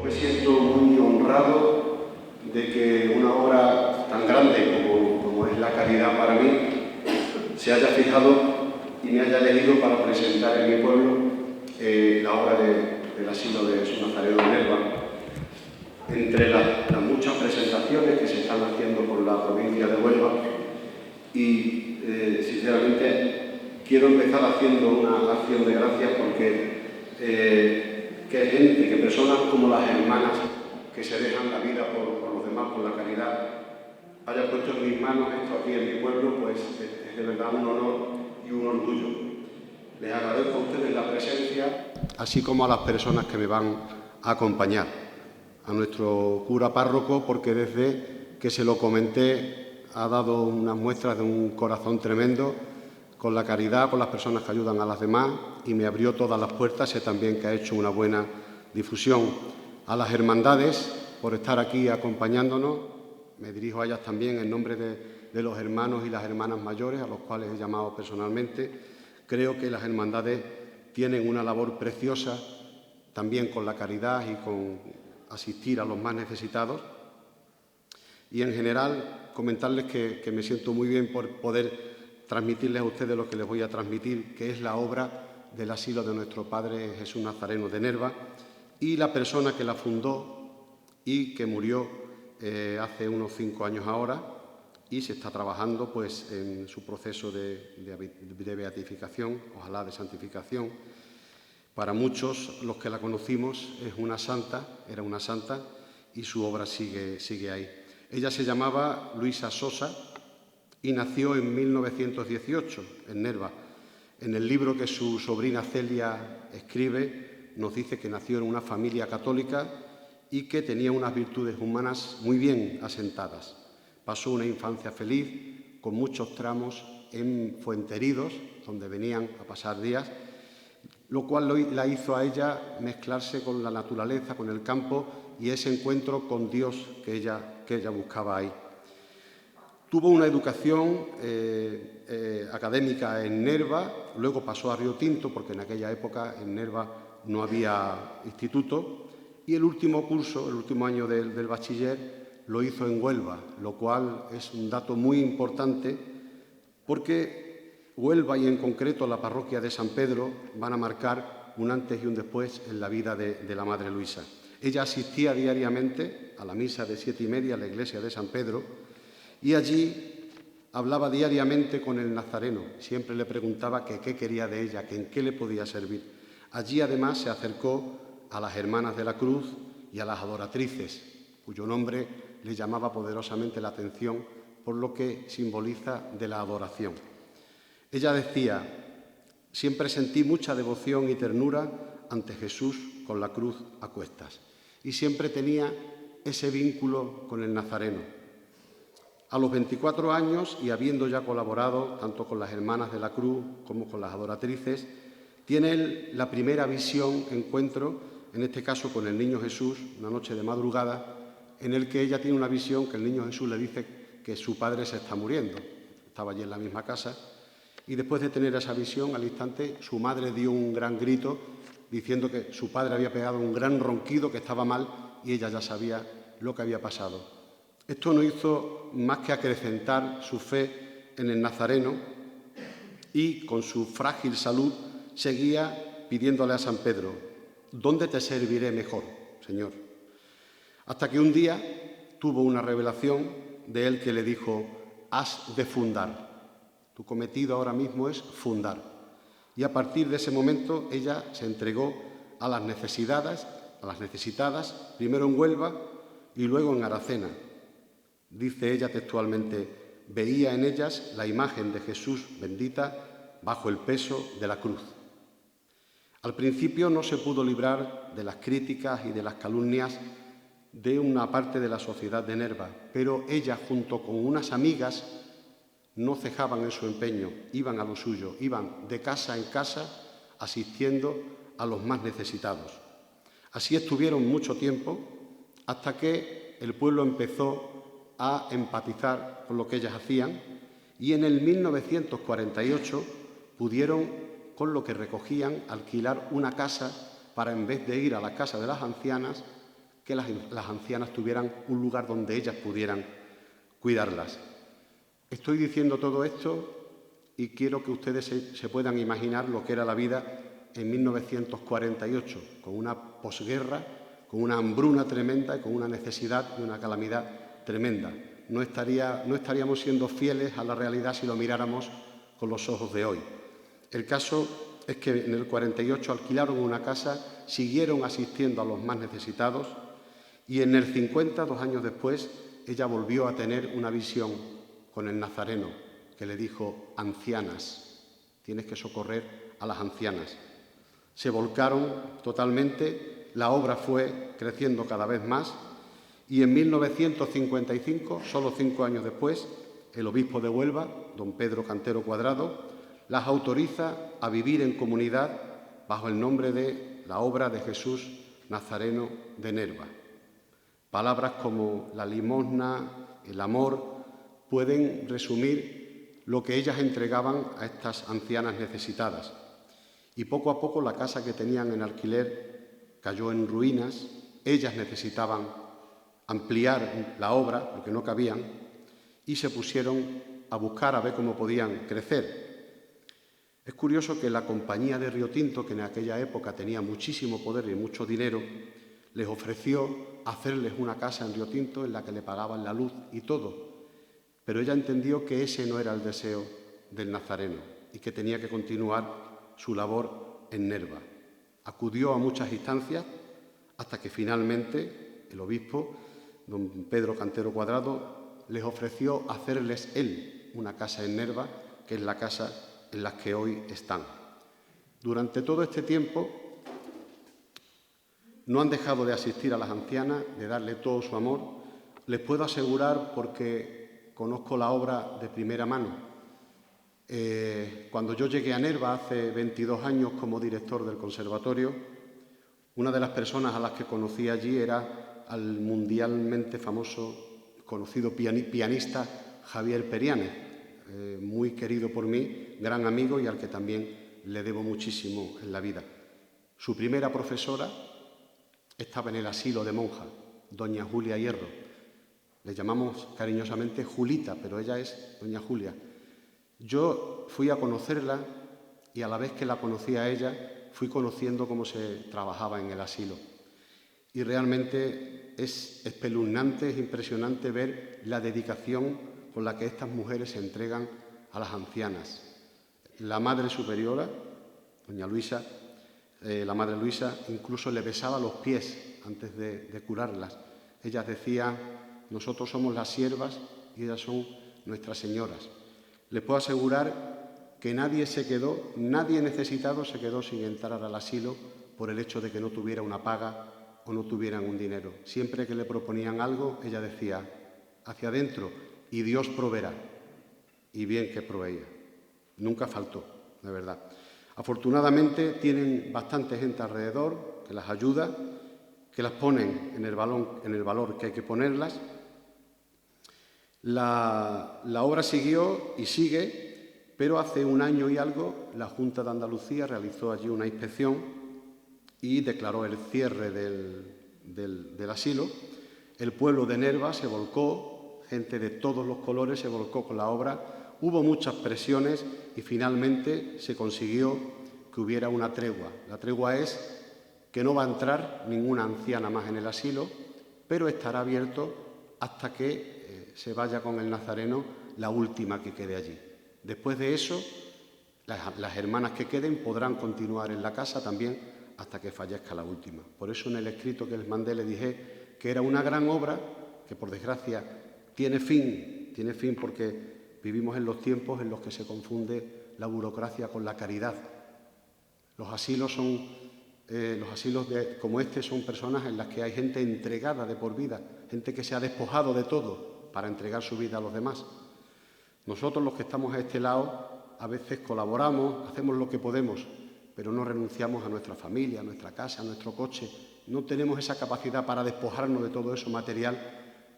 Me siento muy honrado de que una obra tan grande como es la caridad para mí se haya fijado y me haya elegido para presentar en mi pueblo la obra del asilo de Jesús Nazareno de Nerva. Entre las muchas presentaciones que se están haciendo por la provincia de Huelva y sinceramente quiero empezar haciendo una acción de gracias porque que gente, que personas como las hermanas que se dejan la vida por los demás, por la caridad, haya puesto en mis manos esto aquí en mi pueblo, pues es de verdad un honor y un orgullo. Les agradezco a ustedes la presencia, así como a las personas que me van a acompañar. A nuestro cura párroco, porque desde que se lo comenté ha dado unas muestras de un corazón tremendo con la caridad, con las personas que ayudan a las demás, y me abrió todas las puertas. Sé también que ha hecho una buena difusión. A las hermandades, por estar aquí acompañándonos, me dirijo a ellas también en nombre de los hermanos y las hermanas mayores, a los cuales he llamado personalmente. Creo que las hermandades tienen una labor preciosa, también con la caridad y con asistir a los más necesitados. Y en general, comentarles que me siento muy bien por poder transmitirles a ustedes lo que les voy a transmitir, que es la obra del asilo de nuestro Padre Jesús Nazareno de Nerva y la persona que la fundó y que murió hace unos 5 años ahora, y se está trabajando pues en su proceso de beatificación, ojalá de santificación. Para muchos, los que la conocimos, es una santa, era una santa, y su obra sigue ahí. Ella se llamaba Luisa Sosa y nació en 1918 en Nerva. En el libro que su sobrina Celia escribe, nos dice que nació en una familia católica y que tenía unas virtudes humanas muy bien asentadas. Pasó una infancia feliz, con muchos tramos en Fuenteridos, donde venían a pasar días, lo cual la hizo a ella mezclarse con la naturaleza, con el campo y ese encuentro con Dios que ella buscaba ahí. Tuvo una educación académica en Nerva, luego pasó a Río Tinto, porque en aquella época en Nerva no había instituto, y el último curso, el último año del bachiller, lo hizo en Huelva, lo cual es un dato muy importante porque Huelva y en concreto la parroquia de San Pedro van a marcar un antes y un después en la vida de la Madre Luisa. Ella asistía diariamente a la misa de 7:30 a la iglesia de San Pedro y allí hablaba diariamente con el nazareno. Siempre le preguntaba que qué quería de ella, que en qué le podía servir. Allí además se acercó a las Hermanas de la Cruz y a las adoratrices, cuyo nombre le llamaba poderosamente la atención por lo que simboliza de la adoración. Ella decía: siempre sentí mucha devoción y ternura ante Jesús con la cruz a cuestas, y siempre tenía ese vínculo con el nazareno. A los 24 años, y habiendo ya colaborado tanto con las Hermanas de la Cruz como con las adoratrices, tiene él la primera visión, encuentro, en este caso con el Niño Jesús, una noche de madrugada, en el que ella tiene una visión que el Niño Jesús le dice que su padre se está muriendo. Estaba allí en la misma casa, y después de tener esa visión, al instante, su madre dio un gran grito diciendo que su padre había pegado un gran ronquido, que estaba mal, y ella ya sabía lo que había pasado. Esto no hizo más que acrecentar su fe en el nazareno y, con su frágil salud, seguía pidiéndole a San Pedro: ¿dónde te serviré mejor, Señor? Hasta que un día tuvo una revelación de él que le dijo: has de fundar. Tu cometido ahora mismo es fundar. Y a partir de ese momento ella se entregó a las necesitadas, primero en Huelva y luego en Aracena. Dice ella textualmente: veía en ellas la imagen de Jesús bendita bajo el peso de la cruz. Al principio no se pudo librar de las críticas y de las calumnias de una parte de la sociedad de Nerva, pero ella, junto con unas amigas, no cejaban en su empeño, iban a lo suyo, iban de casa en casa asistiendo a los más necesitados. Así estuvieron mucho tiempo hasta que el pueblo empezó a empatizar con lo que ellas hacían y en el 1948 pudieron, con lo que recogían, alquilar una casa para, en vez de ir a la casa de las ancianas, que las ancianas tuvieran un lugar donde ellas pudieran cuidarlas. Estoy diciendo todo esto y quiero que ustedes se puedan imaginar lo que era la vida en 1948, con una posguerra, con una hambruna tremenda y con una necesidad y una calamidad tremenda. No estaríamos siendo fieles a la realidad si lo miráramos con los ojos de hoy. El caso es que en el 48 alquilaron una casa, siguieron asistiendo a los más necesitados y en el 50, 2 años después, ella volvió a tener una visión con el Nazareno, que le dijo: ancianas, tienes que socorrer a las ancianas. Se volcaron totalmente, la obra fue creciendo cada vez más y en 1955, solo 5 años después, el obispo de Huelva, don Pedro Cantero Cuadrado, las autoriza a vivir en comunidad bajo el nombre de la obra de Jesús Nazareno de Nerva. Palabras como la limosna, el amor, pueden resumir lo que ellas entregaban a estas ancianas necesitadas. Y poco a poco la casa que tenían en alquiler cayó en ruinas, ellas necesitaban ampliar la obra porque no cabían y se pusieron a buscar a ver cómo podían crecer. Es curioso que la compañía de Río Tinto, que en aquella época tenía muchísimo poder y mucho dinero, les ofreció hacerles una casa en Río Tinto en la que le pagaban la luz y todo, pero ella entendió que ese no era el deseo del Nazareno y que tenía que continuar su labor en Nerva. Acudió a muchas instancias hasta que finalmente el obispo, don Pedro Cantero Cuadrado, les ofreció hacerles él una casa en Nerva, que es la casa en la que hoy están. Durante todo este tiempo no han dejado de asistir a las ancianas, de darle todo su amor. Les puedo asegurar, porque conozco la obra de primera mano, cuando yo llegué a Nerva hace 22 años como director del conservatorio, una de las personas a las que conocí allí era al mundialmente famoso, conocido pianista Javier Periánez, muy querido por mí, gran amigo y al que también le debo muchísimo en la vida. Su primera profesora estaba en el asilo de monjas, doña Julia Hierro. Le llamamos cariñosamente Julita, pero ella es doña Julia. Yo fui a conocerla y a la vez que la conocí a ella, fui conociendo cómo se trabajaba en el asilo. Y realmente es espeluznante, es impresionante ver la dedicación con la que estas mujeres se entregan a las ancianas. La Madre Superiora, doña Luisa, la Madre Luisa, incluso le besaba los pies antes de curarlas. Ellas decían: nosotros somos las siervas y ellas son nuestras señoras. Les puedo asegurar que nadie necesitado se quedó sin entrar al asilo por el hecho de que no tuviera una paga o no tuvieran un dinero. Siempre que le proponían algo, ella decía: hacia adentro, y Dios proveerá. Y bien que proveía. Nunca faltó, de verdad. Afortunadamente tienen bastante gente alrededor que las ayuda, que las ponen en el valor que hay que ponerlas. La obra siguió y sigue, pero hace 1 año y algo la Junta de Andalucía realizó allí una inspección y declaró el cierre del asilo. El pueblo de Nerva se volcó, gente de todos los colores se volcó con la obra. Hubo muchas presiones y finalmente se consiguió que hubiera una tregua. La tregua es que no va a entrar ninguna anciana más en el asilo, pero estará abierto hasta que se vaya con el Nazareno la última que quede allí. Después de eso, las hermanas que queden podrán continuar en la casa también hasta que fallezca la última. Por eso en el escrito que les mandé le dije que era una gran obra que, por desgracia, tiene fin porque vivimos en los tiempos en los que se confunde la burocracia con la caridad. Los asilos como este son personas en las que hay gente entregada de por vida, gente que se ha despojado de todo para entregar su vida a los demás. Nosotros, los que estamos a este lado, a veces colaboramos, hacemos lo que podemos, pero no renunciamos a nuestra familia, a nuestra casa, a nuestro coche. No tenemos esa capacidad para despojarnos de todo eso material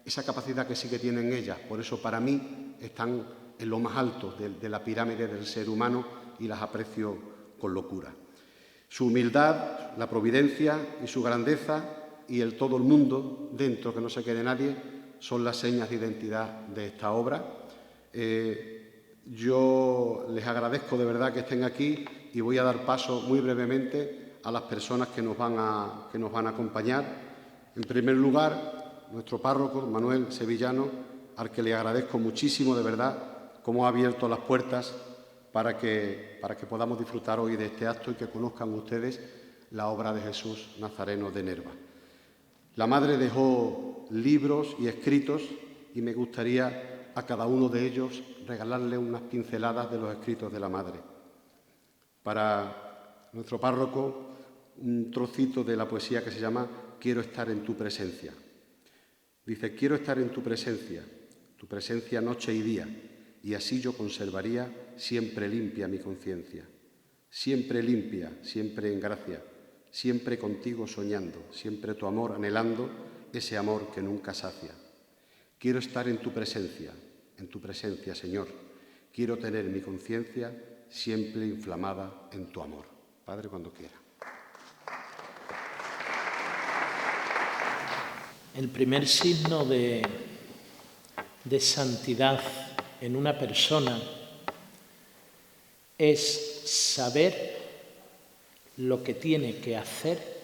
esa capacidad que sí que tienen ellas. Por eso, para mí, están en lo más alto de la pirámide del ser humano y las aprecio con locura. Su humildad, la providencia y su grandeza y el todo el mundo dentro, que no se quede nadie, son las señas de identidad de esta obra. Yo les agradezco de verdad que estén aquí y voy a dar paso muy brevemente a las personas que nos van a acompañar. En primer lugar, nuestro párroco, Manuel Sevillano, al que le agradezco muchísimo de verdad cómo ha abierto las puertas para que podamos disfrutar hoy de este acto y que conozcan ustedes la obra de Jesús Nazareno de Nerva. La Madre dejó libros y escritos y me gustaría a cada uno de ellos regalarle unas pinceladas de los escritos de la Madre. Para nuestro párroco, un trocito de la poesía que se llama Quiero estar en tu presencia. Dice, quiero estar en tu presencia noche y día, y así yo conservaría siempre limpia mi conciencia. Siempre limpia, siempre en gracia, siempre contigo soñando, siempre tu amor anhelando, ese amor que nunca sacia. Quiero estar en tu presencia, Señor. Quiero tener mi conciencia siempre inflamada en tu amor. Padre, cuando quiera. El primer signo de santidad en una persona es saber lo que tiene que hacer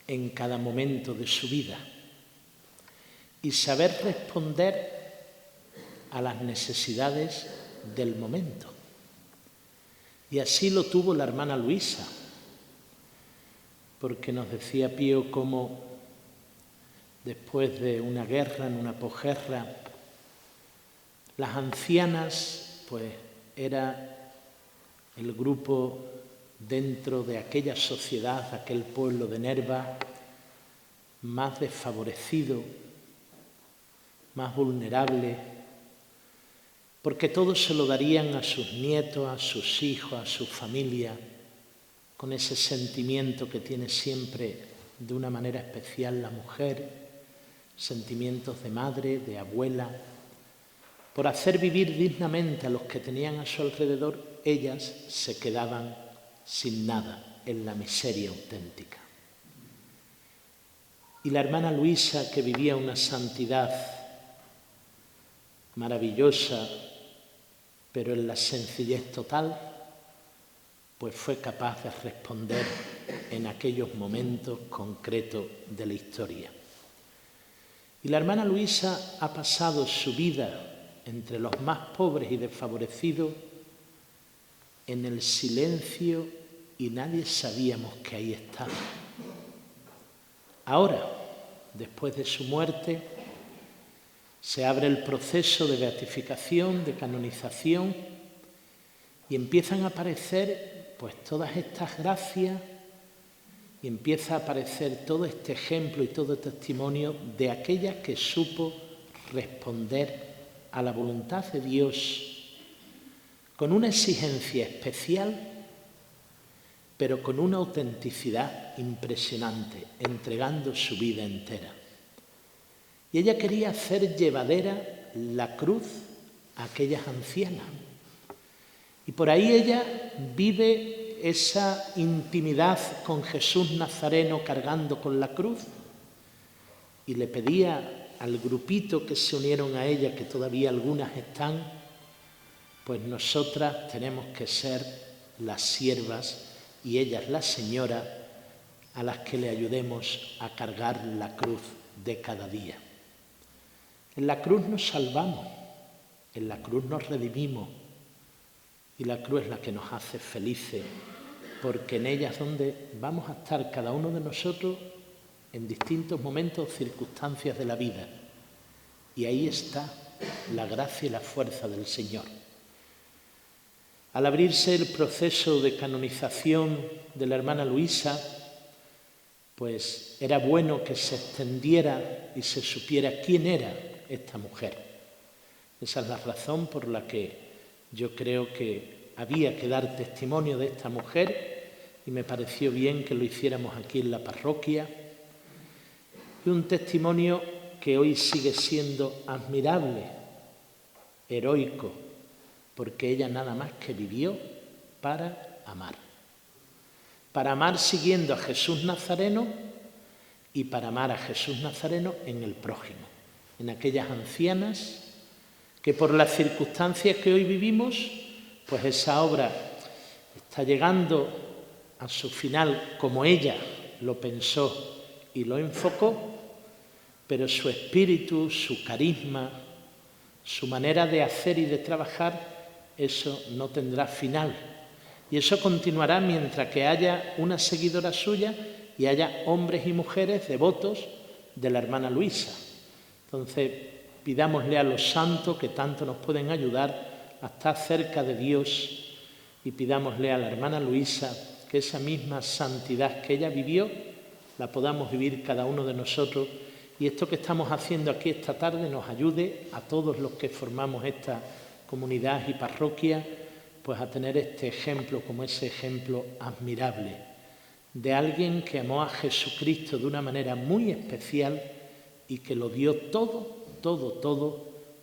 en cada momento de su vida y saber responder a las necesidades del momento. Y así lo tuvo la hermana Luisa, porque nos decía Pío cómo después de una guerra, en una posguerra, las ancianas, pues, era el grupo dentro de aquella sociedad, aquel pueblo de Nerva, más desfavorecido, más vulnerable, porque todo se lo darían a sus nietos, a sus hijos, a su familia, con ese sentimiento que tiene siempre de una manera especial la mujer, sentimientos de madre, de abuela. Por hacer vivir dignamente a los que tenían a su alrededor, ellas se quedaban sin nada, en la miseria auténtica. Y la hermana Luisa, que vivía una santidad maravillosa, pero en la sencillez total, pues fue capaz de responder en aquellos momentos concretos de la historia. Y la hermana Luisa ha pasado su vida entre los más pobres y desfavorecidos en el silencio y nadie sabíamos que ahí estaba. Ahora, después de su muerte, se abre el proceso de beatificación, de canonización y empiezan a aparecer pues todas estas gracias y empieza a aparecer todo este ejemplo y todo testimonio de aquella que supo responder a la voluntad de Dios con una exigencia especial, pero con una autenticidad impresionante, entregando su vida entera. Y ella quería hacer llevadera la cruz a aquellas ancianas. Y por ahí ella vive esa intimidad con Jesús Nazareno cargando con la cruz y le pedía al grupito que se unieron a ella, que todavía algunas están, pues nosotras tenemos que ser las siervas y ellas las señoras a las que le ayudemos a cargar la cruz de cada día. En la cruz nos salvamos, en la cruz nos redimimos y la cruz es la que nos hace felices, porque en ella es donde vamos a estar cada uno de nosotros en distintos momentos o circunstancias de la vida. Y ahí está la gracia y la fuerza del Señor. Al abrirse el proceso de canonización de la hermana Luisa, pues era bueno que se extendiera y se supiera quién era esta mujer. Esa es la razón por la que yo creo que había que dar testimonio de esta mujer y me pareció bien que lo hiciéramos aquí en la parroquia. Y un testimonio que hoy sigue siendo admirable, heroico, porque ella nada más que vivió para amar. Para amar siguiendo a Jesús Nazareno y para amar a Jesús Nazareno en el prójimo, en aquellas ancianas que por las circunstancias que hoy vivimos, pues esa obra está llegando a su final como ella lo pensó y lo enfocó, pero su espíritu, su carisma, su manera de hacer y de trabajar, eso no tendrá final. Y eso continuará mientras que haya una seguidora suya y haya hombres y mujeres devotos de la hermana Luisa. Entonces, pidámosle a los santos que tanto nos pueden ayudar a estar cerca de Dios y pidámosle a la hermana Luisa que esa misma santidad que ella vivió la podamos vivir cada uno de nosotros y esto que estamos haciendo aquí esta tarde nos ayude a todos los que formamos esta comunidad y parroquia pues a tener este ejemplo como ese ejemplo admirable de alguien que amó a Jesucristo de una manera muy especial y que lo dio todo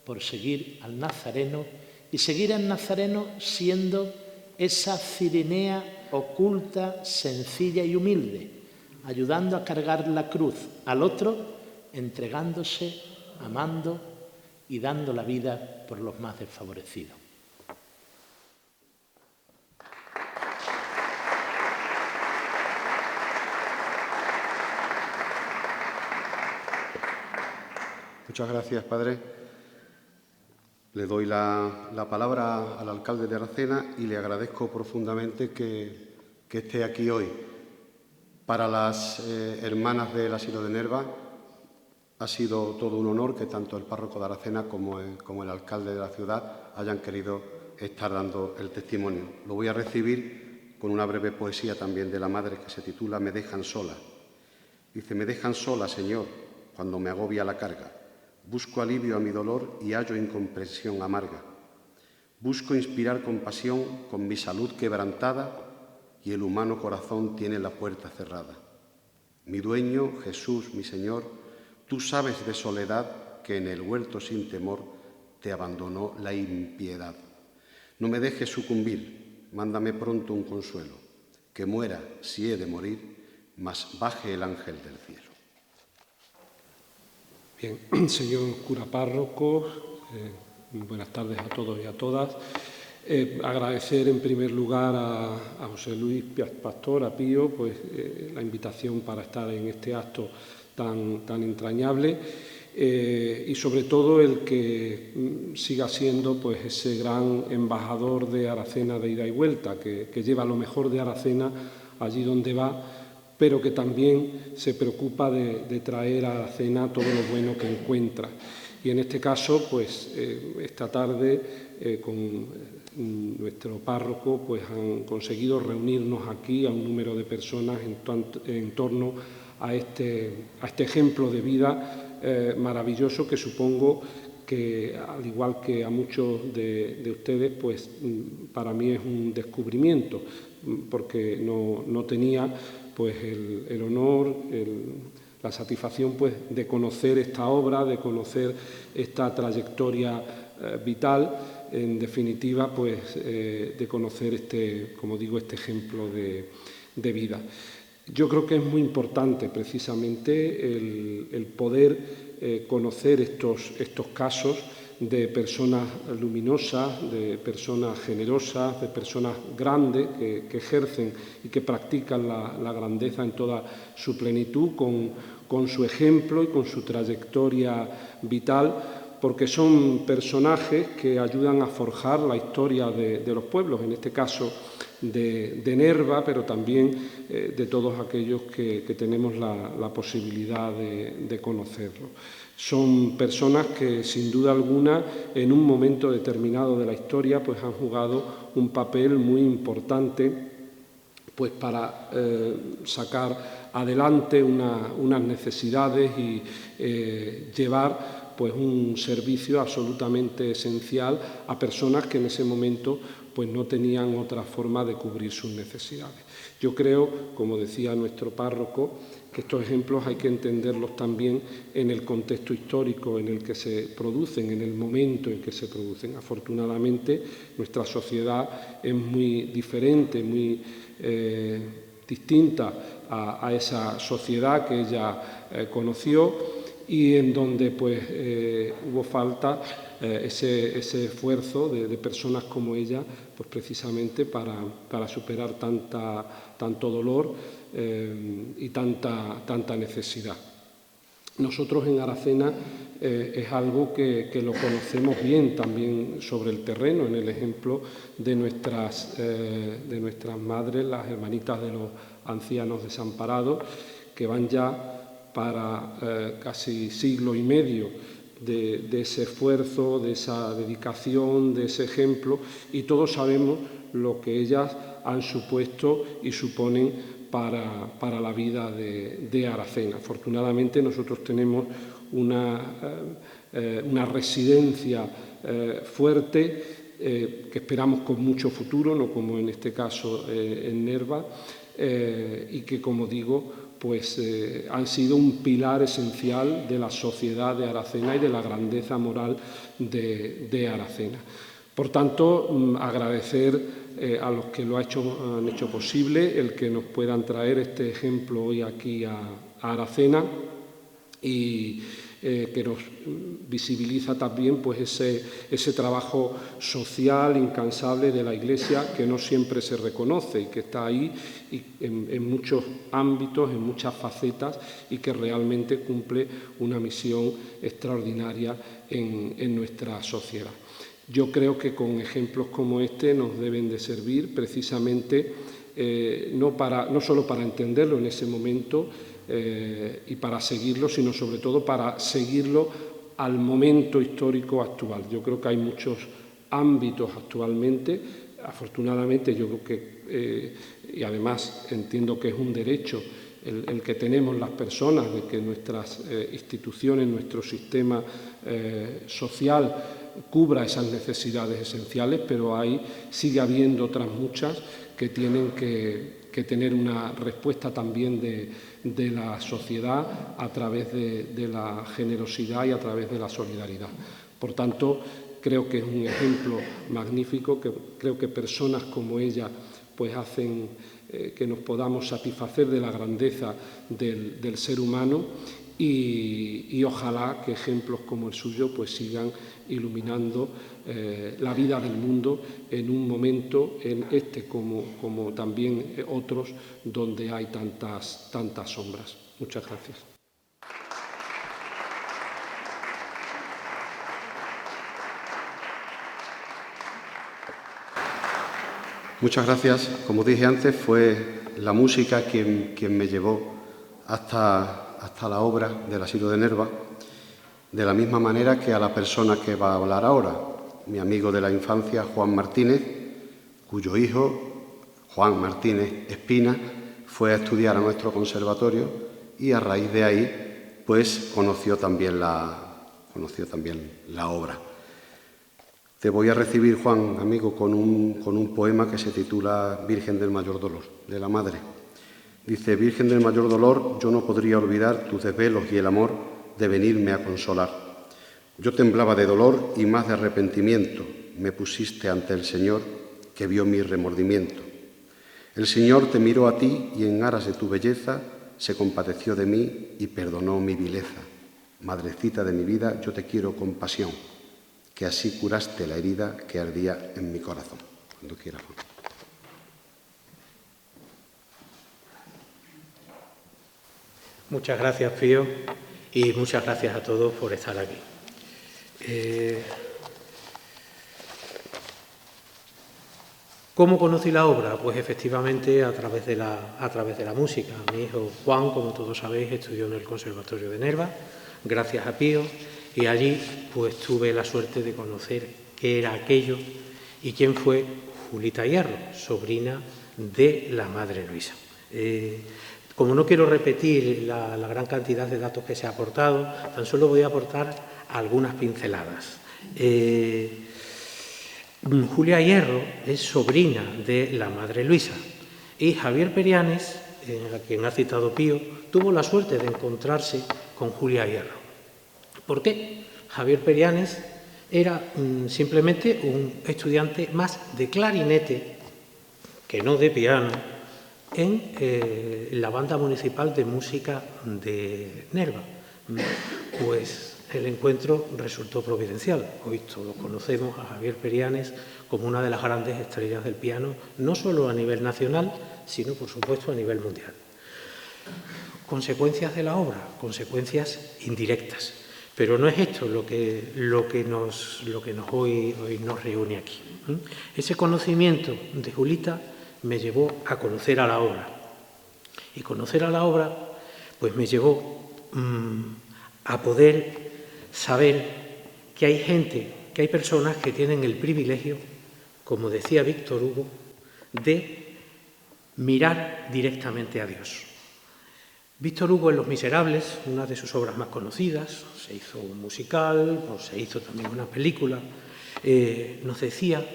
por seguir al Nazareno y seguir al Nazareno siendo esa Cirenea oculta, sencilla y humilde, ayudando a cargar la cruz al otro, entregándose, amando y dando la vida por los más desfavorecidos. Muchas gracias, Padre. Le doy la palabra al alcalde de Aracena y le agradezco profundamente que esté aquí hoy. Para las hermanas del Asilo de Nerva ha sido todo un honor que tanto el párroco de Aracena como el alcalde de la ciudad hayan querido estar dando el testimonio. Lo voy a recibir con una breve poesía también de la madre que se titula Me dejan sola. Dice: me dejan sola, Señor, cuando me agobia la carga. Busco alivio a mi dolor y hallo incomprensión amarga. Busco inspirar compasión con mi salud quebrantada y el humano corazón tiene la puerta cerrada. Mi dueño, Jesús, mi Señor, tú sabes de soledad que en el huerto sin temor te abandonó la impiedad. No me dejes sucumbir, mándame pronto un consuelo, que muera si he de morir, mas baje el ángel del cielo. Bien, señor cura párroco, buenas tardes a todos y a todas. Agradecer en primer lugar a José Luis Pastor, a Pío, pues la invitación para estar en este acto tan entrañable y sobre todo el que siga siendo pues ese gran embajador de Aracena de ida y vuelta, que lleva lo mejor de Aracena allí donde va, pero que también se preocupa de traer a Aracena todo lo bueno que encuentra. Y en este caso, pues esta tarde con nuestro párroco pues han conseguido reunirnos aquí a un número de personas en torno a este ejemplo de vida maravilloso que supongo que, al igual que a muchos de ustedes, pues para mí es un descubrimiento, porque no tenía pues el honor, la satisfacción pues de conocer esta obra, de conocer esta trayectoria vital, en definitiva pues de conocer como digo, este ejemplo de vida. Yo creo que es muy importante precisamente el poder conocer estos casos de personas luminosas, de personas generosas, de personas grandes que ejercen y que practican la grandeza en toda su plenitud con su ejemplo y con su trayectoria vital, porque son personajes que ayudan a forjar la historia de los pueblos, en este caso de Nerva, pero también de todos aquellos que tenemos la posibilidad de conocerlo. Son personas que, sin duda alguna, en un momento determinado de la historia, pues han jugado un papel muy importante pues para sacar adelante unas necesidades y llevar pues un servicio absolutamente esencial a personas que en ese momento pues no tenían otra forma de cubrir sus necesidades. Yo creo, como decía nuestro párroco, que estos ejemplos hay que entenderlos también en el contexto histórico en el que se producen, en el momento en que se producen. Afortunadamente, nuestra sociedad es muy diferente, muy distinta a esa sociedad que ella conoció, y en donde pues hubo falta ese esfuerzo de personas como ella, pues precisamente para superar tanto dolor y tanta necesidad. Nosotros en Aracena es algo que lo conocemos bien también sobre el terreno, en el ejemplo de nuestras madres, las hermanitas de los ancianos desamparados, que van ya para casi siglo y medio de ese esfuerzo, de esa dedicación, de ese ejemplo, y todos sabemos lo que ellas han supuesto y suponen para la vida de Aracena. Afortunadamente nosotros tenemos una residencia fuerte que esperamos con mucho futuro, no como en este caso en Nerva, y que, como digo, pues han sido un pilar esencial de la sociedad de Aracena y de la grandeza moral de Aracena. Por tanto, agradecer a los que lo han hecho posible el que nos puedan traer este ejemplo hoy aquí a Aracena, y que nos visibiliza también pues ese trabajo social incansable de la Iglesia, que no siempre se reconoce y que está ahí y en muchos ámbitos, en muchas facetas, y que realmente cumple una misión extraordinaria en nuestra sociedad. Yo creo que con ejemplos como este nos deben de servir precisamente no solo para entenderlo en ese momento y para seguirlo, sino sobre todo para seguirlo al momento histórico actual. Yo creo que hay muchos ámbitos actualmente, afortunadamente yo creo que, y además entiendo que es un derecho el que tenemos las personas, de que nuestras instituciones, nuestro sistema social cubra esas necesidades esenciales, pero sigue habiendo otras muchas que tienen que tener una respuesta también de la sociedad a través de la generosidad y a través de la solidaridad. Por tanto, creo que es un ejemplo magnífico, que creo que personas como ella pues hacen que nos podamos satisfacer de la grandeza del ser humano, y ojalá que ejemplos como el suyo pues sigan iluminando la vida del mundo en un momento, en este como también otros, donde hay tantas sombras. Muchas gracias. Muchas gracias. Como dije antes, fue la música quien me llevó hasta la obra del Asilo de Nerva, de la misma manera que a la persona que va a hablar ahora, mi amigo de la infancia, Juan Martínez, cuyo hijo, Juan Martínez Espina, fue a estudiar a nuestro conservatorio y a raíz de ahí pues conoció también la obra. Te voy a recibir, Juan, amigo, con un poema que se titula Virgen del Mayor Dolor, de la Madre. Dice: Virgen del Mayor Dolor, yo no podría olvidar tus desvelos y el amor de venirme a consolar. Yo temblaba de dolor y más de arrepentimiento. Me pusiste ante el Señor, que vio mi remordimiento. El Señor te miró a ti y en aras de tu belleza se compadeció de mí y perdonó mi vileza. Madrecita de mi vida, yo te quiero con pasión, que así curaste la herida que ardía en mi corazón. Cuando quieras, Juan. Muchas gracias, Pío, y muchas gracias a todos por estar aquí. ¿Cómo conocí la obra? Pues efectivamente a través de la música. Mi hijo Juan, como todos sabéis, estudió en el Conservatorio de Nerva, gracias a Pío, y allí pues tuve la suerte de conocer qué era aquello y quién fue Julita Hierro, sobrina de la Madre Luisa. Como no quiero repetir la gran cantidad de datos que se ha aportado, tan solo voy a aportar algunas pinceladas. Julia Hierro es sobrina de la Madre Luisa y Javier Perianes, a quien ha citado Pío, tuvo la suerte de encontrarse con Julia Hierro. ¿Por qué? Javier Perianes era simplemente un estudiante más de clarinete que no de piano en la banda municipal de música de Nerva. Pues el encuentro resultó providencial. Hoy todos conocemos a Javier Perianes como una de las grandes estrellas del piano, no solo a nivel nacional, sino, por supuesto, a nivel mundial. Consecuencias de la obra, consecuencias indirectas. Pero no es esto lo que hoy nos reúne aquí. Ese conocimiento de Julita me llevó a conocer a la obra. Y conocer a la obra, pues me llevó a poder saber que hay gente, que hay personas que tienen el privilegio, como decía Víctor Hugo, de mirar directamente a Dios. Víctor Hugo en Los Miserables, una de sus obras más conocidas, se hizo un musical, se hizo también una película, nos decía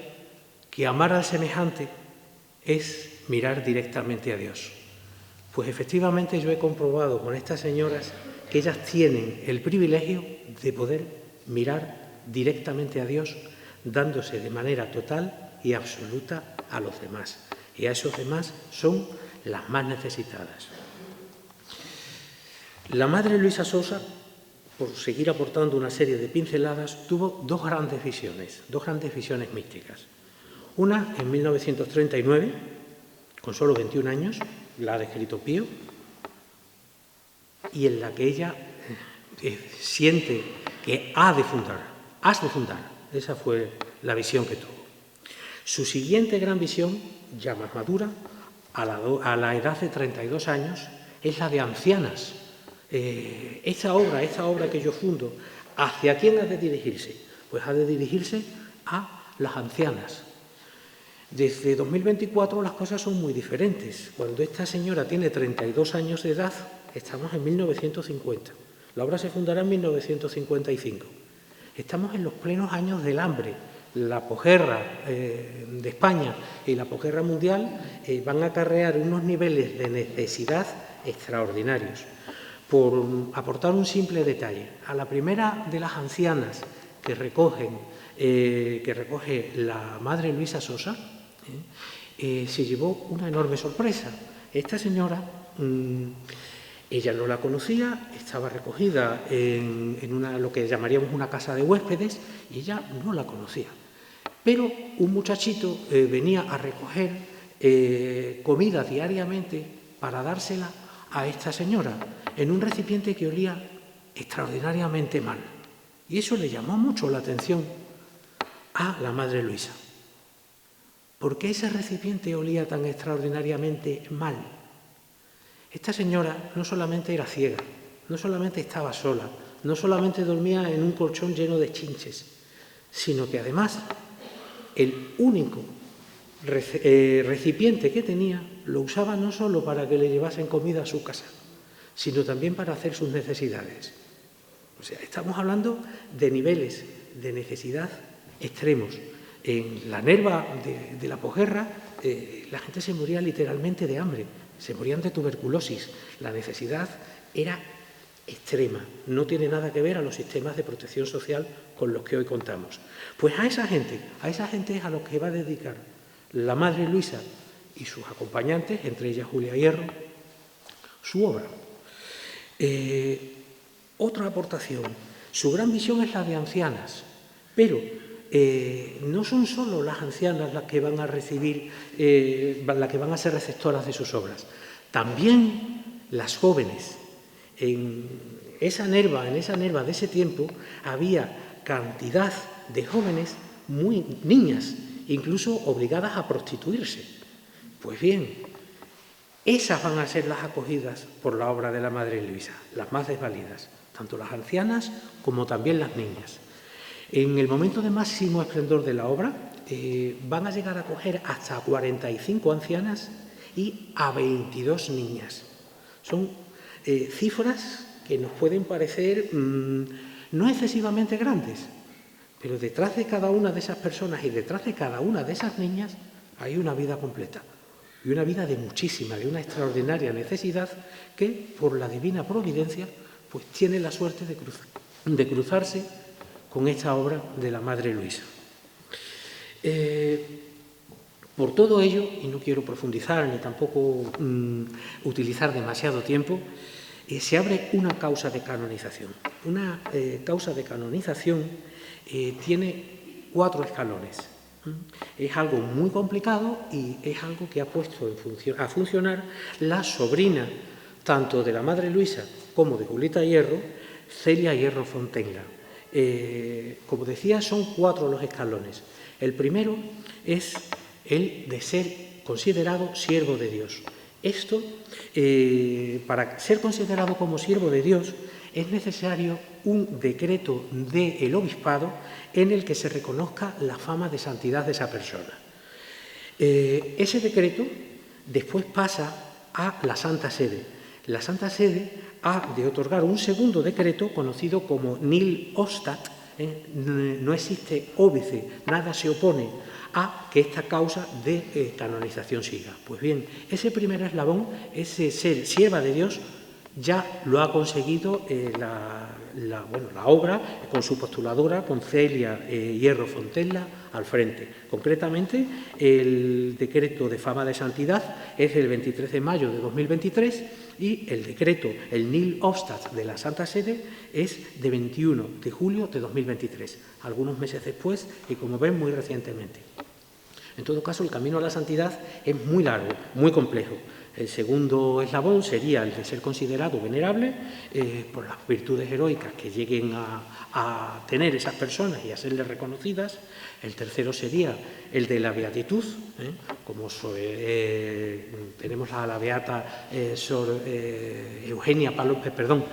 que amar al semejante es mirar directamente a Dios. Pues efectivamente yo he comprobado con estas señoras que ellas tienen el privilegio de poder mirar directamente a Dios, dándose de manera total y absoluta a los demás. Y a esos demás son las más necesitadas. La Madre Luisa Sosa, por seguir aportando una serie de pinceladas, tuvo dos grandes visiones místicas. Una en 1939, con solo 21 años, la ha descrito Pío, y en la que ella siente que has de fundar. Esa fue la visión que tuvo. Su siguiente gran visión, ya más madura, a la edad de 32 años, es la de ancianas. Esta obra que yo fundo, ¿hacia quién ha de dirigirse? Pues ha de dirigirse a las ancianas. Desde 2024 las cosas son muy diferentes. Cuando esta señora tiene 32 años de edad, estamos en 1950. La obra se fundará en 1955. Estamos en los plenos años del hambre. La posguerra de España y la posguerra mundial van a acarrear unos niveles de necesidad extraordinarios. Por aportar un simple detalle, a la primera de las ancianas que recoge la Madre Luisa Sosa, se llevó una enorme sorpresa. Esta señora, ella no la conocía, estaba recogida en lo que llamaríamos una casa de huéspedes, y ella no la conocía. Pero un muchachito venía a recoger comida diariamente para dársela a esta señora, en un recipiente que olía extraordinariamente mal. Y eso le llamó mucho la atención a la Madre Luisa. ¿Por qué ese recipiente olía tan extraordinariamente mal? Esta señora no solamente era ciega, no solamente estaba sola, no solamente dormía en un colchón lleno de chinches, sino que además el único recipiente que tenía lo usaba no solo para que le llevasen comida a su casa, sino también para hacer sus necesidades. O sea, estamos hablando de niveles de necesidad extremos. En la Nerva de la posguerra, la gente se moría literalmente de hambre, se morían de tuberculosis. La necesidad era extrema, no tiene nada que ver a los sistemas de protección social con los que hoy contamos. Pues a esa gente es a lo que va a dedicar la Madre Luisa y sus acompañantes, entre ellas Julia Hierro, su obra. Otra aportación, su gran visión es la de ancianas, pero no son solo las ancianas las que van a recibir, las que van a ser receptoras de sus obras, también las jóvenes. En esa Nerva de ese tiempo había cantidad de jóvenes, muy niñas, incluso obligadas a prostituirse. Pues bien, esas van a ser las acogidas por la obra de la Madre Luisa, las más desvalidas, tanto las ancianas como también las niñas. En el momento de máximo esplendor de la obra, van a llegar a acoger hasta 45 ancianas y a 22 niñas. Son cifras que nos pueden parecer no excesivamente grandes, pero detrás de cada una de esas personas y detrás de cada una de esas niñas hay una vida completa y una vida de muchísima, de una extraordinaria necesidad que, por la divina providencia, pues tiene la suerte de cruzarse con esta obra de la Madre Luisa. Por todo ello, y no quiero profundizar ni tampoco utilizar demasiado tiempo, se abre una causa de canonización. Una causa de canonización tiene 4 escalones. Es algo muy complicado y es algo que ha puesto a funcionar la sobrina tanto de la Madre Luisa como de Julita Hierro, Celia Hierro Fontenga. Como decía, son 4 los escalones. El primero es el de ser considerado siervo de Dios. Esto, para ser considerado como siervo de Dios, es necesario un decreto del obispado en el que se reconozca la fama de santidad de esa persona. Ese decreto después pasa a la Santa Sede. La Santa Sede ha de otorgar un segundo decreto conocido como nil obstat. No existe óbice, nada se opone a que esta causa de canonización siga. Pues bien, ese primer eslabón, ese ser sierva de Dios, ya lo ha conseguido la obra con su postuladora, con Celia Hierro Fontenga al frente. Concretamente, el decreto de fama de santidad es del 23 de mayo de 2023 y el decreto, el nil obstat de la Santa Sede, es de 21 de julio de 2023, algunos meses después y, como ven, muy recientemente. En todo caso, el camino a la santidad es muy largo, muy complejo. El segundo eslabón sería el de ser considerado venerable por las virtudes heroicas que lleguen a tener esas personas y a serles reconocidas. El tercero sería el de la beatitud, como tenemos a la beata Sor Eugenia Palomino, perdón,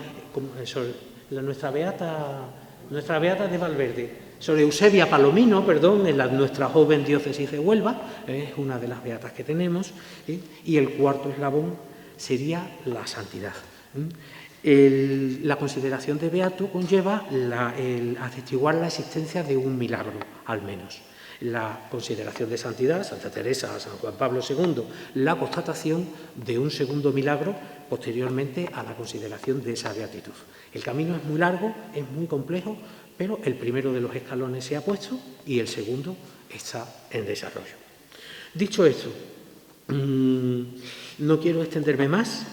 nuestra beata de Valverde. Sor Eusebia Palomino, perdón, en nuestra joven diócesis de Huelva, es una de las beatas que tenemos, y el cuarto eslabón sería la santidad. La consideración de beato conlleva el atestiguar la existencia de un milagro, al menos. La consideración de santidad, Santa Teresa, San Juan Pablo II, la constatación de un segundo milagro posteriormente a la consideración de esa beatitud. El camino es muy largo, es muy complejo, pero el primero de los escalones se ha puesto y el segundo está en desarrollo. Dicho esto, no quiero extenderme más.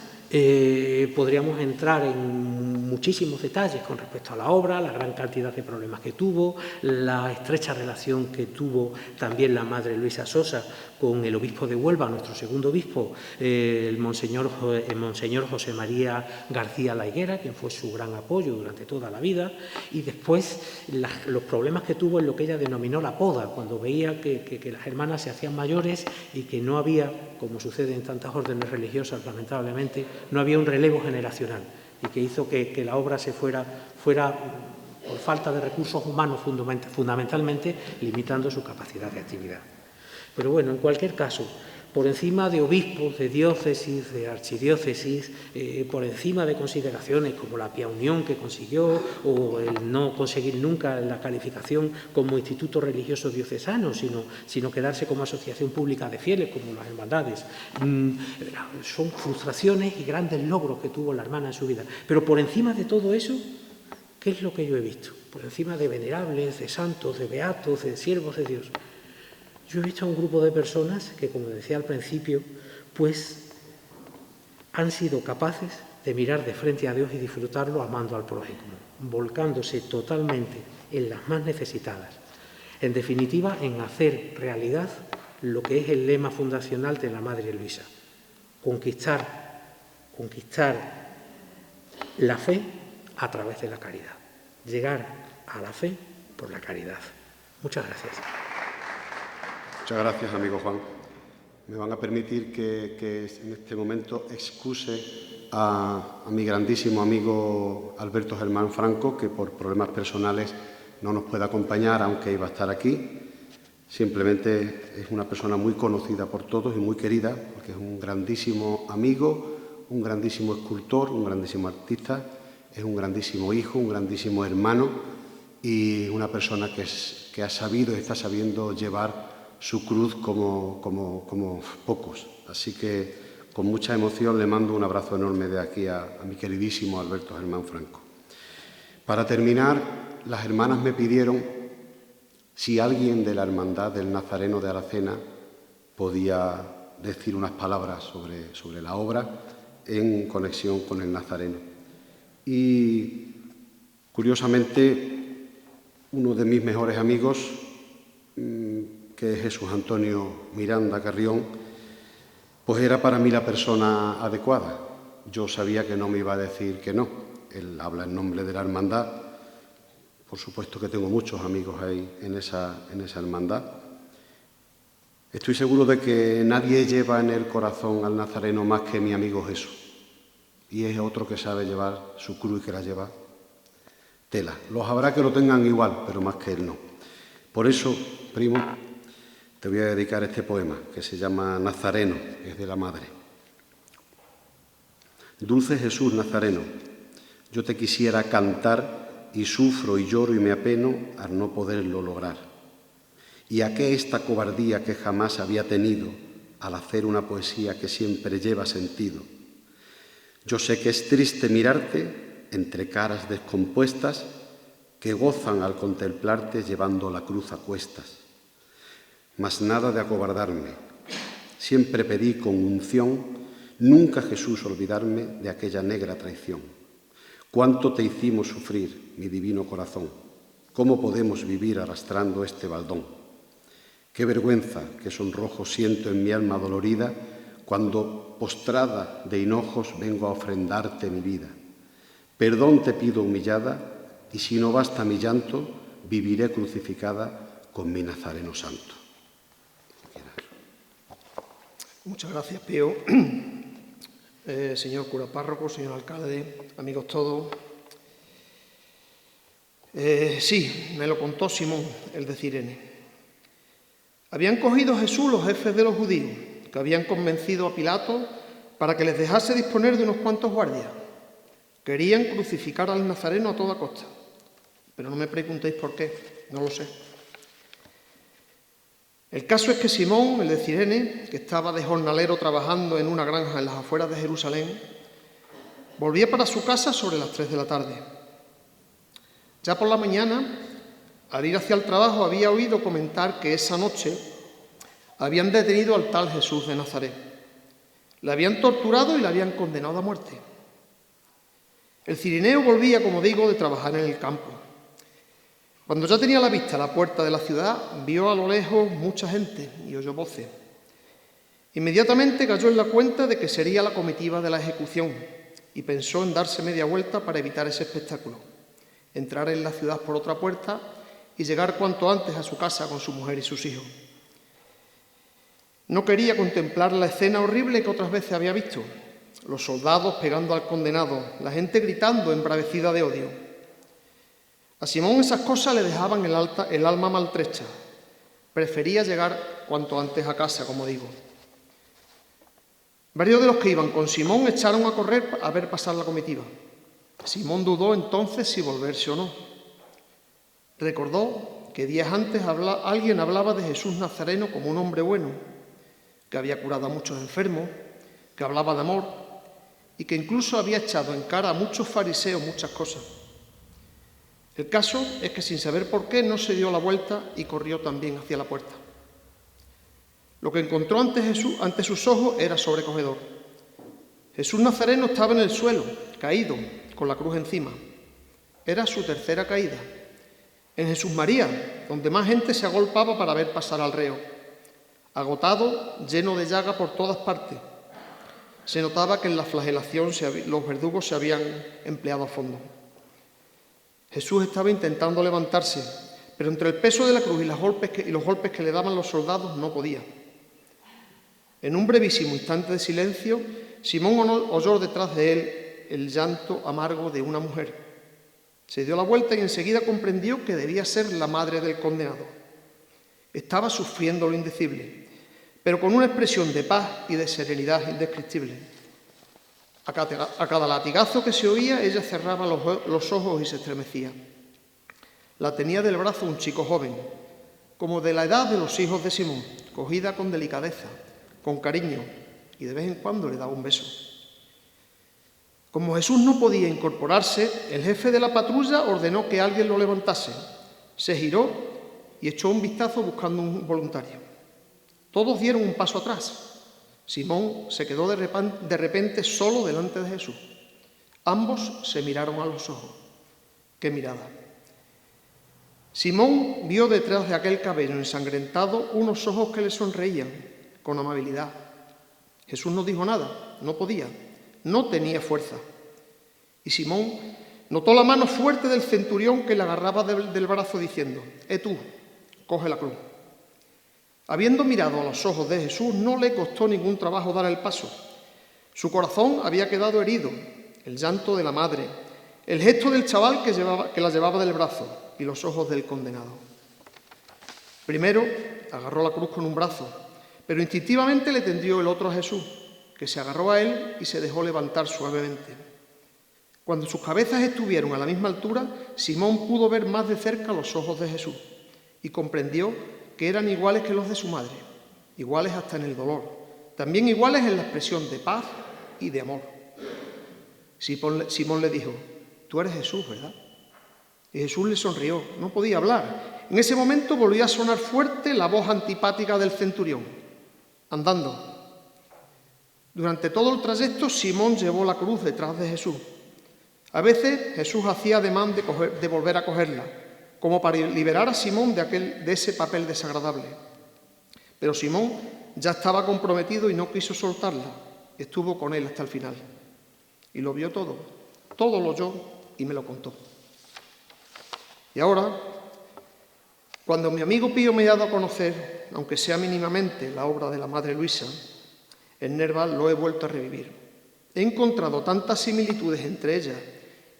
Podríamos entrar en muchísimos detalles con respecto a la obra, la gran cantidad de problemas que tuvo, la estrecha relación que tuvo también la Madre Luisa Sosa con el obispo de Huelva, nuestro segundo obispo, el monseñor José María García La Higuera, quien fue su gran apoyo durante toda la vida, y después los problemas que tuvo en lo que ella denominó la poda, cuando veía que las hermanas se hacían mayores y que no había, como sucede en tantas órdenes religiosas, lamentablemente, no había un relevo generacional y que hizo que la obra se fuera por falta de recursos humanos fundamentalmente, limitando su capacidad de actividad. Pero bueno, en cualquier caso, por encima de obispos, de diócesis, de archidiócesis, por encima de consideraciones como la pía unión que consiguió o el no conseguir nunca la calificación como instituto religioso diocesano, sino quedarse como asociación pública de fieles, como las hermandades. Son frustraciones y grandes logros que tuvo la hermana en su vida. Pero por encima de todo eso, ¿qué es lo que yo he visto? Por encima de venerables, de santos, de beatos, de siervos de Dios. Yo he visto a un grupo de personas que, como decía al principio, pues han sido capaces de mirar de frente a Dios y disfrutarlo amando al prójimo, volcándose totalmente en las más necesitadas. En definitiva, en hacer realidad lo que es el lema fundacional de la Madre Luisa: conquistar la fe a través de la caridad, llegar a la fe por la caridad. Muchas gracias. Muchas gracias, amigo Juan. Me van a permitir que en este momento excuse a mi grandísimo amigo Alberto Germán Franco, que por problemas personales no nos puede acompañar, aunque iba a estar aquí. Simplemente es una persona muy conocida por todos y muy querida, porque es un grandísimo amigo, un grandísimo escultor, un grandísimo artista es un grandísimo hijo, un grandísimo hermano y una persona que ha sabido y está sabiendo llevar su cruz como pocos. Así que con mucha emoción le mando un abrazo enorme de aquí a mi queridísimo Alberto Germán Franco. Para terminar, las hermanas me pidieron si alguien de la Hermandad del Nazareno de Aracena podía decir unas palabras sobre la obra en conexión con el Nazareno. Y, curiosamente, uno de mis mejores amigos, que es Jesús Antonio Miranda Carrión, pues era para mí la persona adecuada. Yo sabía que no me iba a decir que no. Él habla en nombre de la hermandad. Por supuesto que tengo muchos amigos ahí en esa hermandad. Estoy seguro de que nadie lleva en el corazón al Nazareno más que mi amigo Jesús. Y es otro que sabe llevar su cruz y que la lleva tela. Los habrá que lo tengan igual, pero más que él no. Por eso, primo, te voy a dedicar este poema, que se llama Nazareno, es de la Madre. Dulce Jesús Nazareno, yo te quisiera cantar y sufro y lloro y me apeno al no poderlo lograr. ¿Y a qué esta cobardía que jamás había tenido al hacer una poesía que siempre lleva sentido? Yo sé que es triste mirarte entre caras descompuestas que gozan al contemplarte llevando la cruz a cuestas. Mas nada de acobardarme. Siempre pedí con unción, nunca Jesús olvidarme de aquella negra traición. Cuánto te hicimos sufrir, mi divino corazón. ¿Cómo podemos vivir arrastrando este baldón? Qué vergüenza, qué sonrojo siento en mi alma dolorida cuando, postrada de hinojos, vengo a ofrendarte mi vida. Perdón te pido humillada, y si no basta mi llanto, viviré crucificada con mi Nazareno santo. Muchas gracias, Pío. Señor cura párroco, señor alcalde, amigos todos. Sí, me lo contó Simón, el de Cirene. Habían cogido a Jesús los jefes de los judíos, que habían convencido a Pilato para que les dejase disponer de unos cuantos guardias. Querían crucificar al Nazareno a toda costa. Pero no me preguntéis por qué, no lo sé. El caso es que Simón, el de Cirene, que estaba de jornalero trabajando en una granja en las afueras de Jerusalén, volvía para su casa sobre las 3 de la tarde. Ya por la mañana, al ir hacia el trabajo, había oído comentar que esa noche habían detenido al tal Jesús de Nazaret. Le habían torturado y le habían condenado a muerte. El cirineo volvía, como digo, de trabajar en el campo. Cuando ya tenía a la vista la puerta de la ciudad, vio a lo lejos mucha gente y oyó voces. Inmediatamente cayó en la cuenta de que sería la comitiva de la ejecución y pensó en darse media vuelta para evitar ese espectáculo, entrar en la ciudad por otra puerta y llegar cuanto antes a su casa con su mujer y sus hijos. No quería contemplar la escena horrible que otras veces había visto, los soldados pegando al condenado, la gente gritando embravecida de odio. A Simón esas cosas le dejaban el alma maltrecha. Prefería llegar cuanto antes a casa, como digo. Varios de los que iban con Simón echaron a correr a ver pasar la comitiva. Simón dudó entonces si volverse o no. Recordó que días antes alguien hablaba de Jesús Nazareno como un hombre bueno, que había curado a muchos enfermos, que hablaba de amor y que incluso había echado en cara a muchos fariseos muchas cosas. El caso es que sin saber por qué no se dio la vuelta y corrió también hacia la puerta. Lo que encontró ante sus ojos era sobrecogedor. Jesús Nazareno estaba en el suelo, caído, con la cruz encima. Era su tercera caída. En Jesús María, donde más gente se agolpaba para ver pasar al reo. Agotado, lleno de llaga por todas partes. Se notaba que en la flagelación los verdugos se habían empleado a fondo. Jesús estaba intentando levantarse, pero entre el peso de la cruz y los golpes que le daban los soldados no podía. En un brevísimo instante de silencio, Simón oyó detrás de él el llanto amargo de una mujer. Se dio la vuelta y enseguida comprendió que debía ser la madre del condenado. Estaba sufriendo lo indecible, pero con una expresión de paz y de serenidad indescriptible. A cada latigazo que se oía, ella cerraba los ojos y se estremecía. La tenía del brazo un chico joven, como de la edad de los hijos de Simón, cogida con delicadeza, con cariño, y de vez en cuando le daba un beso. Como Jesús no podía incorporarse, el jefe de la patrulla ordenó que alguien lo levantase. Se giró y echó un vistazo buscando un voluntario. Todos dieron un paso atrás. Simón se quedó de repente solo delante de Jesús. Ambos se miraron a los ojos. ¡Qué mirada! Simón vio detrás de aquel cabello ensangrentado unos ojos que le sonreían con amabilidad. Jesús no dijo nada, no podía, no tenía fuerza. Y Simón notó la mano fuerte del centurión que le agarraba del brazo diciendo: tú, coge la cruz. Habiendo mirado a los ojos de Jesús, no le costó ningún trabajo dar el paso. Su corazón había quedado herido, el llanto de la madre, el gesto del chaval que la llevaba del brazo y los ojos del condenado. Primero agarró la cruz con un brazo, pero instintivamente le tendió el otro a Jesús, que se agarró a él y se dejó levantar suavemente. Cuando sus cabezas estuvieron a la misma altura, Simón pudo ver más de cerca los ojos de Jesús y comprendió que eran iguales que los de su madre, iguales hasta en el dolor, también iguales en la expresión de paz y de amor. Simón le dijo: tú eres Jesús, ¿verdad? Y Jesús le sonrió, no podía hablar. En ese momento volvió a sonar fuerte la voz antipática del centurión, andando. Durante todo el trayecto, Simón llevó la cruz detrás de Jesús. A veces Jesús hacía ademán de volver a cogerla, como para liberar a Simón de ese papel desagradable. Pero Simón ya estaba comprometido y no quiso soltarla. Estuvo con él hasta el final. Y lo vio todo lo oyó y me lo contó. Y ahora, cuando mi amigo Pío me ha dado a conocer, aunque sea mínimamente, la obra de la Madre Luisa, en Nerval lo he vuelto a revivir. He encontrado tantas similitudes entre ellas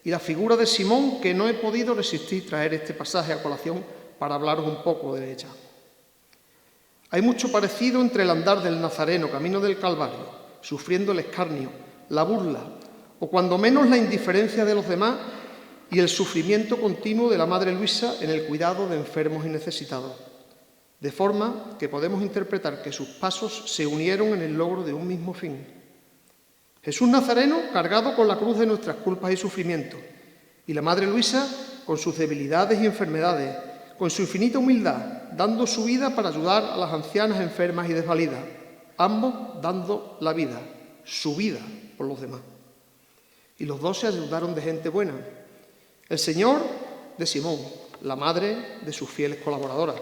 y la figura de Simón que no he podido resistir traer este pasaje a colación para hablaros un poco de ella. Hay mucho parecido entre el andar del Nazareno camino del Calvario, sufriendo el escarnio, la burla, o cuando menos la indiferencia de los demás, y el sufrimiento continuo de la Madre Luisa en el cuidado de enfermos y necesitados, de forma que podemos interpretar que sus pasos se unieron en el logro de un mismo fin. Jesús Nazareno cargado con la cruz de nuestras culpas y sufrimientos, y la Madre Luisa con sus debilidades y enfermedades, con su infinita humildad, dando su vida para ayudar a las ancianas enfermas y desvalidas, ambos dando la vida, su vida por los demás. Y los dos se ayudaron de gente buena. El Señor de Simón, la madre de sus fieles colaboradoras.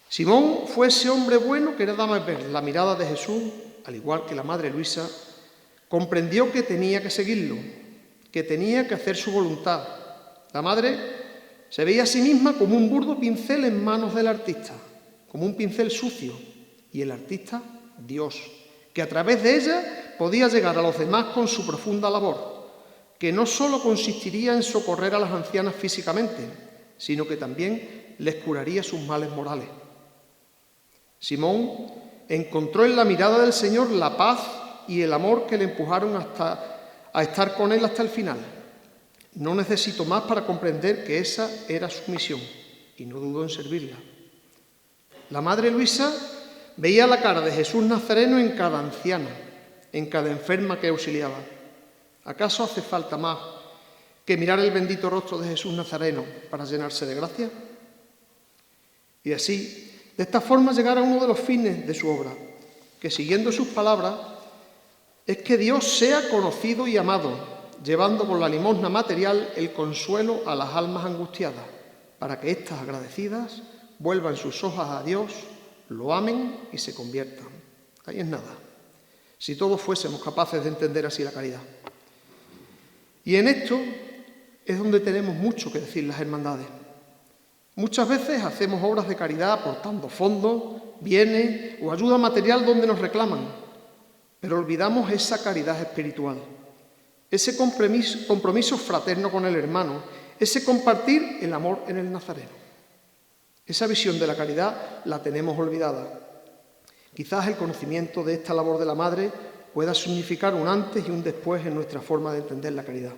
Simón fue ese hombre bueno que nada más ver la mirada de Jesús, al igual que la Madre Luisa, comprendió que tenía que seguirlo, que tenía que hacer su voluntad. La madre se veía a sí misma como un burdo pincel en manos del artista, como un pincel sucio, y el artista, Dios, que a través de ella podía llegar a los demás con su profunda labor, que no solo consistiría en socorrer a las ancianas físicamente, sino que también les curaría sus males morales. Simón encontró en la mirada del Señor la paz y el amor que le empujaron a estar con Él hasta el final. No necesito más para comprender que esa era su misión, y no dudó en servirla. La Madre Luisa veía la cara de Jesús Nazareno en cada anciana, en cada enferma que auxiliaba. ¿Acaso hace falta más que mirar el bendito rostro de Jesús Nazareno para llenarse de gracia? Y así, de esta forma, llegar a uno de los fines de su obra, que siguiendo sus palabras, es que Dios sea conocido y amado, llevando por la limosna material el consuelo a las almas angustiadas, para que éstas agradecidas vuelvan sus ojos a Dios, lo amen y se conviertan. Ahí es nada. Si todos fuésemos capaces de entender así la caridad. Y en esto es donde tenemos mucho que decir las hermandades. Muchas veces hacemos obras de caridad aportando fondos, bienes o ayuda material donde nos reclaman, pero olvidamos esa caridad espiritual, ese compromiso fraterno con el hermano, ese compartir el amor en el Nazareno. Esa visión de la caridad la tenemos olvidada. Quizás el conocimiento de esta labor de la Madre pueda significar un antes y un después en nuestra forma de entender la caridad.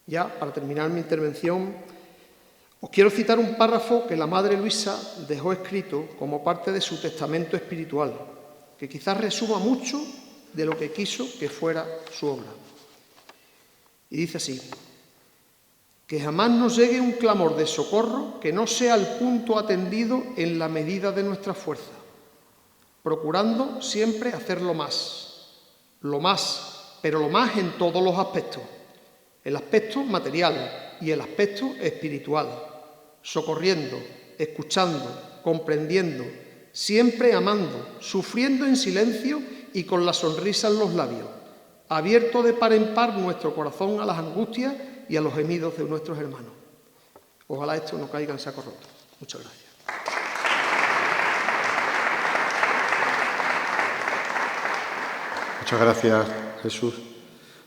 Ya, para terminar mi intervención, os quiero citar un párrafo que la Madre Luisa dejó escrito como parte de su testamento espiritual, que quizás resuma mucho de lo que quiso que fuera su obra. Y dice así: que jamás nos llegue un clamor de socorro que no sea al punto atendido en la medida de nuestra fuerza, procurando siempre hacer lo más, pero lo más en todos los aspectos, el aspecto material y el aspecto espiritual, socorriendo, escuchando, comprendiendo, siempre amando, sufriendo en silencio y con la sonrisa en los labios, abierto de par en par nuestro corazón a las angustias y a los gemidos de nuestros hermanos. Ojalá esto no caiga en saco roto. Muchas gracias. Muchas gracias, Jesús.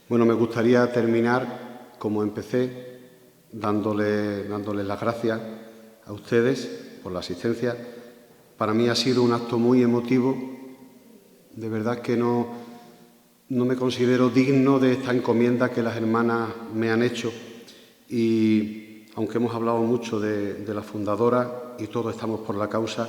Bueno, me gustaría terminar como empecé, dándoles las gracias a ustedes por la asistencia. Para mí ha sido un acto muy emotivo. De verdad que no me considero digno de esta encomienda que las hermanas me han hecho. Y aunque hemos hablado mucho de la fundadora y todos estamos por la causa,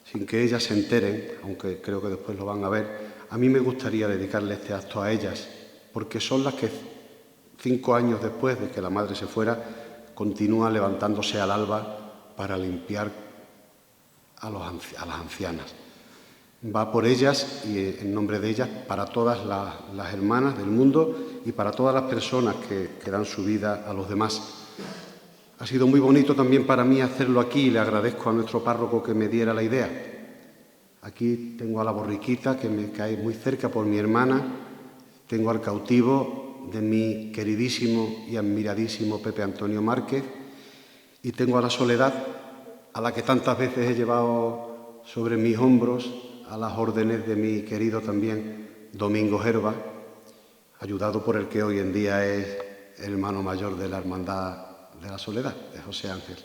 sin que ellas se enteren, aunque creo que después lo van a ver, a mí me gustaría dedicarle este acto a ellas, porque son las que 5 años después de que la madre se fuera, continúan levantándose al alba para limpiar a las ancianas. Va por ellas y en nombre de ellas para todas las hermanas del mundo y para todas las personas que dan su vida a los demás. Ha sido muy bonito también para mí hacerlo aquí y le agradezco a nuestro párroco que me diera la idea. Aquí tengo a la borriquita que me cae muy cerca por mi hermana, tengo al cautivo de mi queridísimo y admiradísimo Pepe Antonio Márquez y tengo a la Soledad, a la que tantas veces he llevado sobre mis hombros a las órdenes de mi querido también Domingo Gerba, ayudado por el que hoy en día es el hermano mayor de la Hermandad de la Soledad, de José Ángel.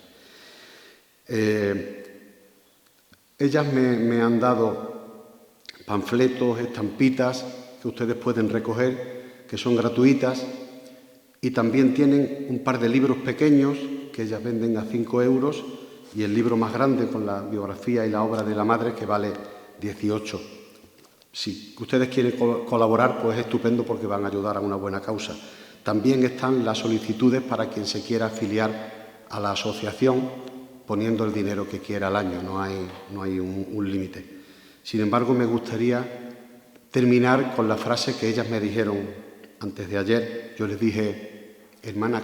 Ellas me han dado panfletos, estampitas que ustedes pueden recoger, que son gratuitas, y también tienen un par de libros pequeños que ellas venden a 5 euros y el libro más grande con la biografía y la obra de la madre que vale 18. Si ustedes quieren colaborar, pues estupendo porque van a ayudar a una buena causa. También están las solicitudes para quien se quiera afiliar a la asociación poniendo el dinero que quiera al año, no hay un límite. Sin embargo, me gustaría terminar con la frase que ellas me dijeron antes de ayer. Yo les dije: hermana,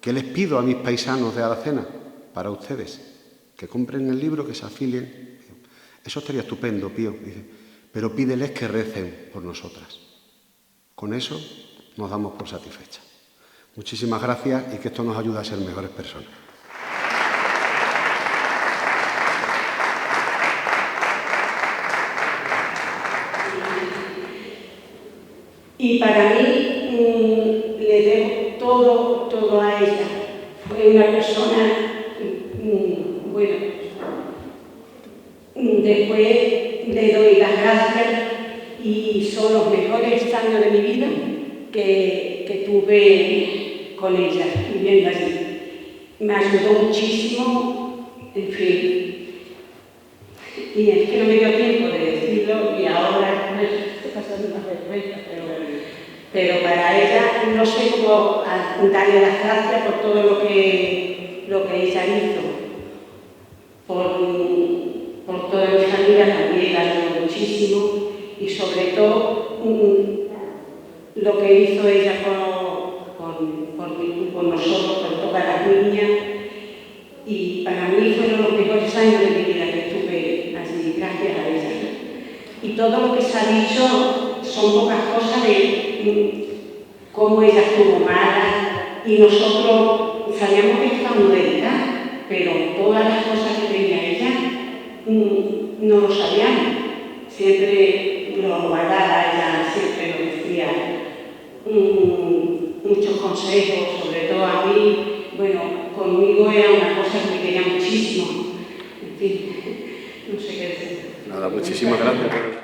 ¿qué les pido a mis paisanos de Aracena? Para ustedes, que compren el libro, que se afilien. Eso estaría estupendo, Pío. Dice, pero pídeles que recen por nosotras. Con eso nos damos por satisfechas. Muchísimas gracias y que esto nos ayude a ser mejores personas. Y para mí le debo todo a ella. Fue una persona, bueno, después le doy las gracias y son los mejores años de mi vida que tuve con ella, viviendo allí. Me ayudó muchísimo, en fin. Y es que no me dio tiempo de decirlo y ahora estoy pasando una vergüenza, pero para ella no sé cómo darle las gracias por todo lo que ella hizo, por toda mi familia también la ayudó muchísimo y sobre todo lo que hizo ella con nosotros, con todas las niñas, y para mí fueron los mejores años de mi vida que estuve allí, gracias a ella. Y todo lo que se ha dicho son pocas cosas de cómo ella estuvo mala y nosotros sabíamos que estaba modesta, pero todas las cosas que tenía ella no lo sabíamos. Siempre lo guardaba, ella siempre nos decía muchos consejos, sobre todo a mí. Bueno, conmigo era una cosa que me quería muchísimo. En fin, no sé qué decir. Nada, muchísimas gracias.